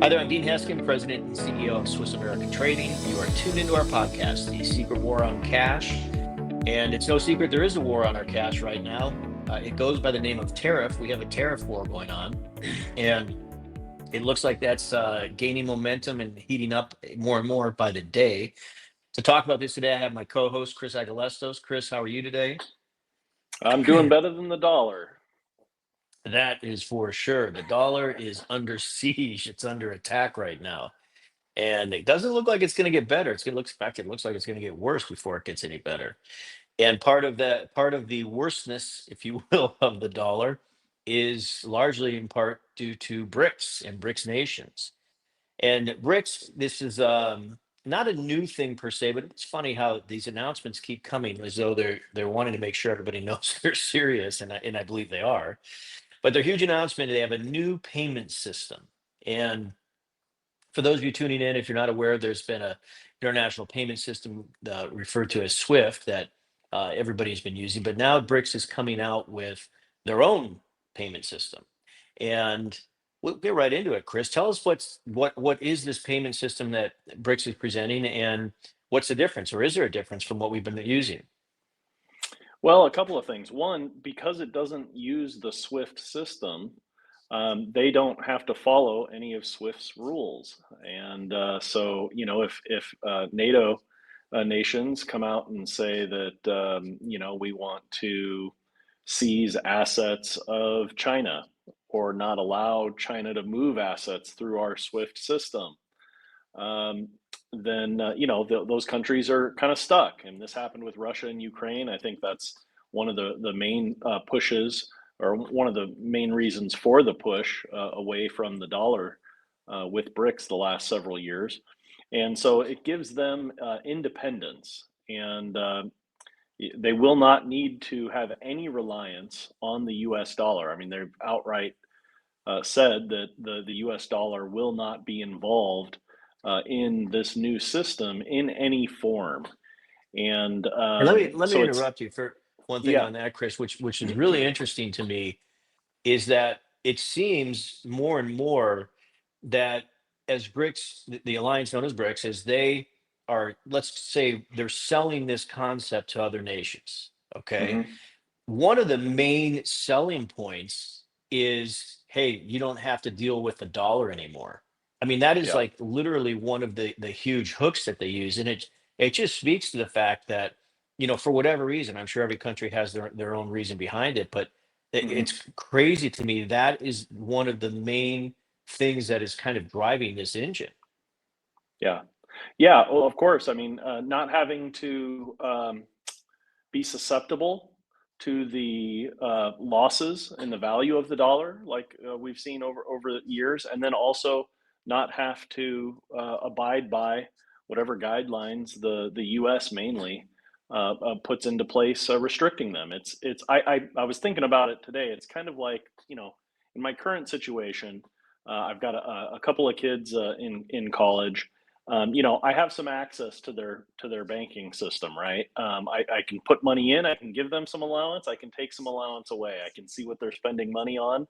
Hi there, I'm Dean Heskin, President and CEO of Swiss American Trading. You are tuned into our podcast, The Secret War on Cash. And it's no secret there is a war on our cash right now. It goes by the name of tariff. We have a tariff war going on. And it looks like that's gaining momentum and heating up more and more by the day. To talk about this today, I have my co-host, Chris Agelastos. Chris, how are you today? I'm doing better than the dollar. That is for sure. The dollar is under siege. It's under attack right now. And it doesn't look like it's going to get better. It's going to look back. It looks like it's going to get worse before it gets any better. And part of the worstness, if you will, of the dollar is largely in part due to BRICS and BRICS nations. And BRICS, this is not a new thing per se, but it's funny how these announcements keep coming as though they're wanting to make sure everybody knows they're serious, and I believe they are. But their huge announcement, they have a new payment system. And for those of you tuning in, if you're not aware, there's been a international payment system referred to as SWIFT that everybody's been using, but now BRICS is coming out with their own payment system, and we'll get right into it. Chris, tell us what is this payment system that BRICS is presenting, and what's the difference, or is there a difference from what we've been using? Well, a couple of things. One, because it doesn't use the SWIFT system, they don't have to follow any of SWIFT's rules. And so, if NATO nations come out and say that, we want to seize assets of China or not allow China to move assets through our SWIFT system, um, then those countries are kind of stuck. And this happened with Russia and Ukraine. I think that's one of the main pushes, or one of the main reasons for the push away from the dollar with BRICS the last several years. And so it gives them independence, and they will not need to have any reliance on the U.S. dollar. I mean, they've outright said that the U.S. dollar will not be involved in this new system in any form. And And let me so it's, interrupt you for one thing yeah. on that, Chris, which is really interesting to me, is that it seems more and more that as BRICS, the alliance known as BRICS, as they are, let's say they're selling this concept to other nations. Okay. Hmm. One of the main selling points is, hey, you don't have to deal with the dollar anymore. I mean, that is Yeah. like literally one of the huge hooks that they use. And it just speaks to the fact that, for whatever reason, I'm sure every country has their own reason behind it, but Hmm. it's crazy to me. That is one of the main things that is kind of driving this engine. Yeah. Yeah. Well, of course. I mean, not having to be susceptible to the losses in the value of the dollar, like we've seen over the years, and then also not have to abide by whatever guidelines the U.S. mainly puts into place, restricting them. I was thinking about it today. It's kind of like, in my current situation, I've got a couple of kids in college. I have some access to their banking system, right? I can put money in, I can give them some allowance, I can take some allowance away, I can see what they're spending money on.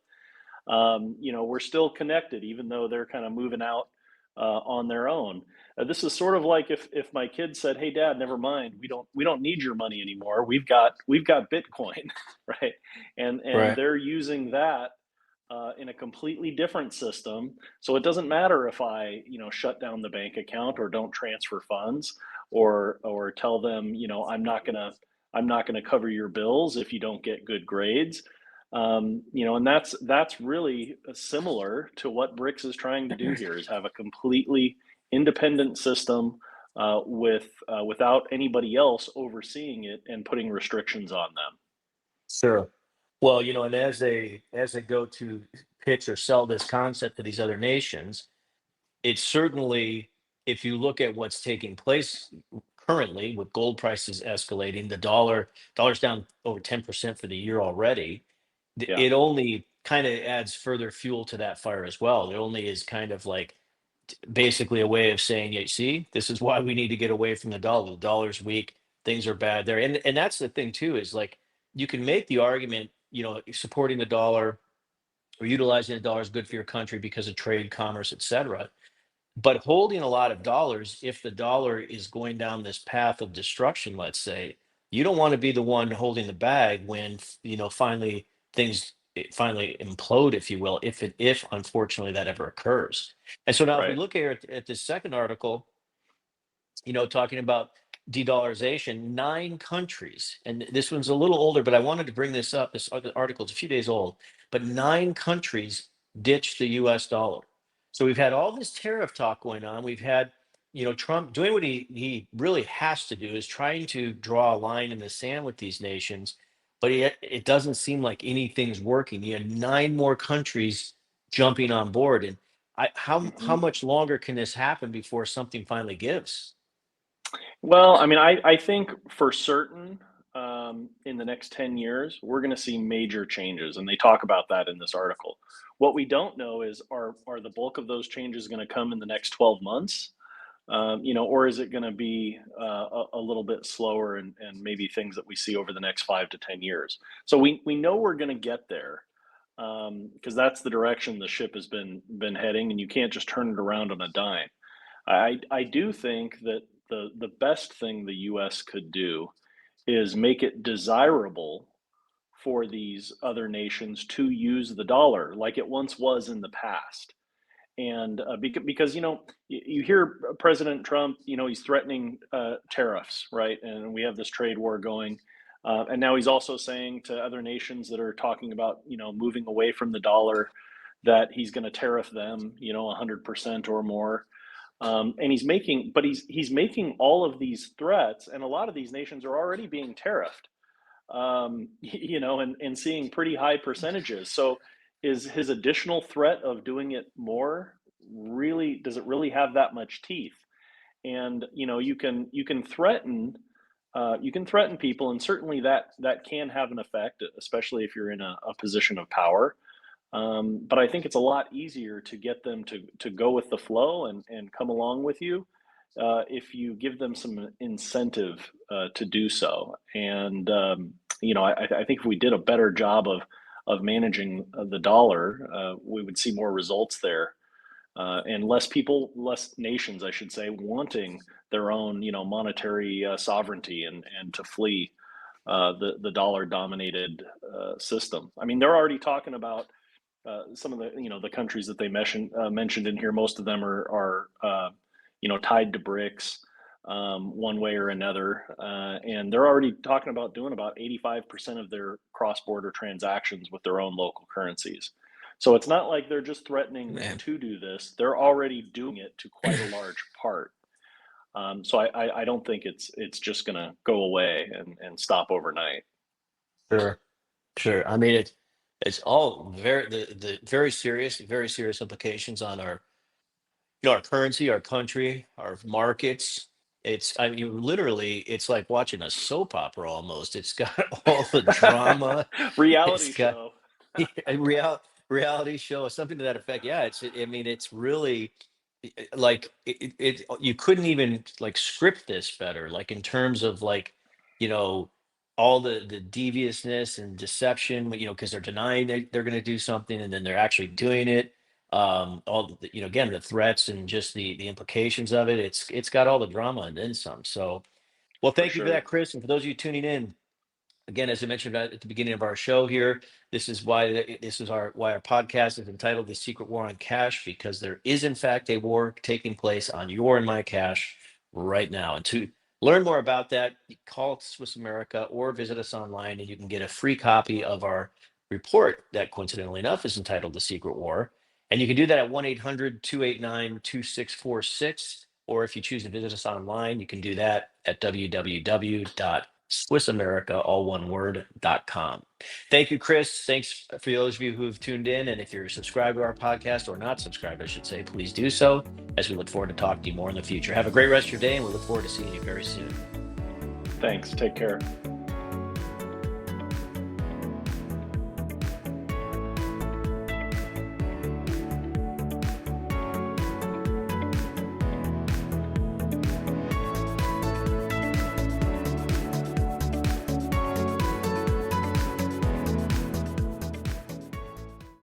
We're still connected, even though they're kind of moving out on their own. This is sort of like if my kids said, "Hey, Dad, never mind, we don't need your money anymore. We've got Bitcoin," right? And Right. they're using that in a completely different system. So it doesn't matter if I, shut down the bank account or don't transfer funds, or tell them, I'm not gonna cover your bills if you don't get good grades. And that's really similar to what BRICS is trying to do here, is have a completely independent system without anybody else overseeing it and putting restrictions on them. Sure. Well, and as they go to pitch or sell this concept to these other nations, it's certainly, if you look at what's taking place currently with gold prices escalating, the dollar's down over 10% for the year already. Yeah. It only kind of adds further fuel to that fire as well. It only is kind of like basically a way of saying, yeah, see, this is why we need to get away from the dollar. The dollar's weak, things are bad there. And that's the thing too, is like you can make the argument, supporting the dollar or utilizing the dollar is good for your country because of trade, commerce, etc. But holding a lot of dollars, if the dollar is going down this path of destruction, let's say, you don't want to be the one holding the bag when finally things finally implode, if you will, if unfortunately that ever occurs. And so now, if we Right. look here at this second article, talking about de-dollarization, 9 countries, and this one's a little older, but I wanted to bring this up. This other article is a few days old, but 9 countries ditched the US dollar. So we've had all this tariff talk going on. We've had, Trump doing what he really has to do, is trying to draw a line in the sand with these nations, but it doesn't seem like anything's working. You had 9 more countries jumping on board. And how Mhm. much longer can this happen before something finally gives? Well, I mean, I think for certain, in the next 10 years, we're going to see major changes. And they talk about that in this article. What we don't know is, are the bulk of those changes going to come in the next 12 months? Or is it going to be a little bit slower, and maybe things that we see over the next 5 to 10 years? So we know we're going to get there, because that's the direction the ship has been heading, and you can't just turn it around on a dime. I do think that the best thing the U.S. could do is make it desirable for these other nations to use the dollar like it once was in the past. And because you hear President Trump, he's threatening tariffs, right? And we have this trade war going, and now he's also saying to other nations that are talking about moving away from the dollar, that he's going to tariff them 100% or more. And he's making all of these threats, and a lot of these nations are already being tariffed, and seeing pretty high percentages. So, is his additional threat of doing it more really, does it really have that much teeth? And you can threaten people, and certainly that can have an effect, especially if you're in a position of power. But I think it's a lot easier to get them to go with the flow and come along with you, if you give them some incentive to do so. And I think if we did a better job of managing the dollar, we would see more results there, and less nations, I should say, wanting their own monetary sovereignty, and to flee the dollar dominated system. I mean, they're already talking about some of the countries that they mentioned in here. Most of them are tied to BRICS, one way or another, and they're already talking about doing about 85% of their cross-border transactions with their own local currencies. So it's not like they're just threatening Man. to do this; they're already doing it to quite a large part. So I don't think it's just going to go away and stop overnight. Sure, sure. I mean, it's all the very serious implications on our currency, our country, our markets. I mean, literally, it's like watching a soap opera almost. It's got all the drama. It's Reality got show. a reality show, something to that effect. Yeah, I mean, it's really like you couldn't even like script this better, like in terms of like, you know, all the deviousness and deception, because they're denying they're going to do something and then they're actually doing it. All again, the threats and just the implications of it. It's got all the drama and then some. So, well, For thank you for that, sure. Chris, and for those of you tuning in. Again, as I mentioned at the beginning of our show here, why our podcast is entitled "The Secret War on Cash," because there is in fact a war taking place on your and my cash right now. And to learn more about that, call Swiss America or visit us online, and you can get a free copy of our report that, coincidentally enough, is entitled "The Secret War." And you can do that at 1-800-289-2646. Or if you choose to visit us online, you can do that at www.SwissAmerica, all one word.com. Thank you, Chris. Thanks for those of you who've tuned in. And if you're subscribed to our podcast, or not subscribed, I should say, please do so, as we look forward to talking to you more in the future. Have a great rest of your day, and we look forward to seeing you very soon. Thanks. Take care.